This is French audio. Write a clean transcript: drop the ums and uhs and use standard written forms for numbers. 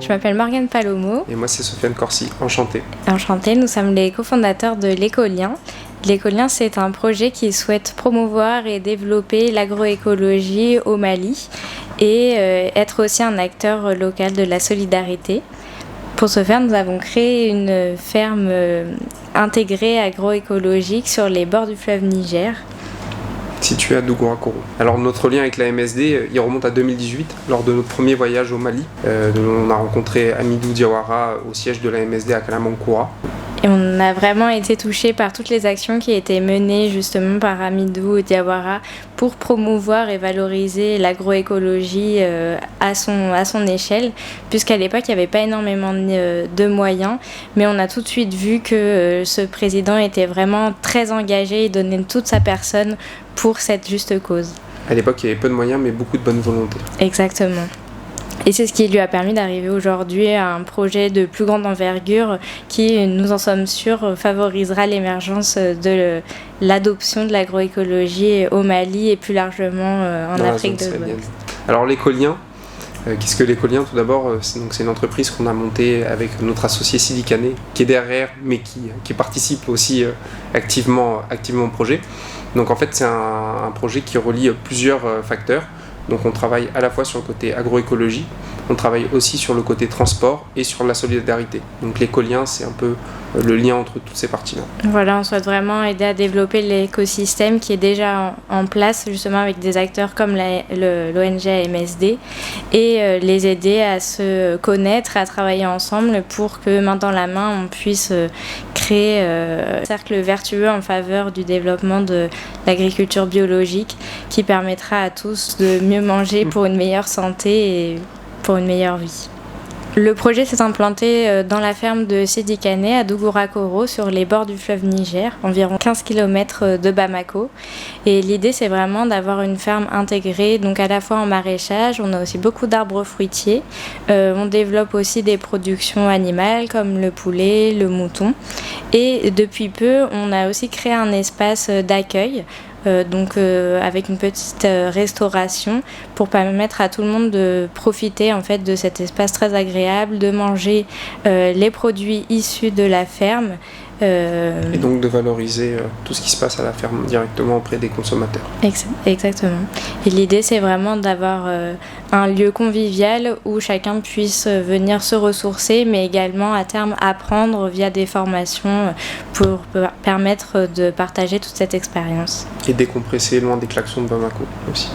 Je m'appelle Morgane Palomo. Et moi, c'est Sofiane Corsi. Enchanté. Enchantée, nous sommes les cofondateurs de l'Écolien. L'Écolien, c'est un projet qui souhaite promouvoir et développer l'agroécologie au Mali et être aussi un acteur local de la solidarité. Pour ce faire, nous avons créé une ferme intégrée agroécologique sur les bords du fleuve Niger. Situé à Dougourakourou. Alors notre lien avec la MSD, il remonte à 2018, lors de notre premier voyage au Mali. On a rencontré Amidou Diawara au siège de la MSD à Kalamankoura. Et on a vraiment été touchés par toutes les actions qui étaient menées justement par Amidou Diawara pour promouvoir et valoriser l'agroécologie à son échelle, puisqu'à l'époque il n'y avait pas énormément de moyens, mais on a tout de suite vu que ce président était vraiment très engagé et donnait toute sa personne pour cette juste cause. À l'époque il y avait peu de moyens mais beaucoup de bonne volonté. Exactement. Et c'est ce qui lui a permis d'arriver aujourd'hui à un projet de plus grande envergure qui, nous en sommes sûrs, favorisera l'émergence de l'adoption de l'agroécologie au Mali et plus largement en Afrique de l'Ouest. Alors l'Écolien, qu'est-ce que l'Écolien? Tout d'abord, c'est une entreprise qu'on a montée avec notre associé Sidi Kané, qui est derrière mais qui participe aussi activement au projet. Donc en fait c'est un projet qui relie plusieurs facteurs. Donc on travaille à la fois sur le côté agroécologie, on travaille aussi sur le côté transport et sur la solidarité. Donc l'Écolien, c'est un peu le lien entre toutes ces parties-là. Voilà, on souhaite vraiment aider à développer l'écosystème qui est déjà en place, justement avec des acteurs comme l'ONG MSD, et les aider à se connaître, à travailler ensemble pour que main dans la main, on puisse créer un cercle vertueux en faveur du développement de l'agriculture biologique qui permettra à tous de mieux manger pour une meilleure santé et pour une meilleure vie. Le projet s'est implanté dans la ferme de Sidi Kané à Dougourakourou sur les bords du fleuve Niger, environ 15 km de Bamako. Et l'idée c'est vraiment d'avoir une ferme intégrée, donc à la fois en maraîchage, on a aussi beaucoup d'arbres fruitiers, on développe aussi des productions animales comme le poulet, le mouton. Et depuis peu, on a aussi créé un espace d'accueil. Avec une petite restauration pour permettre à tout le monde de profiter en fait de cet espace très agréable, de manger les produits issus de la ferme. Et donc de valoriser tout ce qui se passe à la ferme directement auprès des consommateurs. Exactement. Et l'idée c'est vraiment d'avoir un lieu convivial où chacun puisse venir se ressourcer, mais également à terme apprendre via des formations pour permettre de partager toute cette expérience. Et décompresser loin des klaxons de Bamako aussi.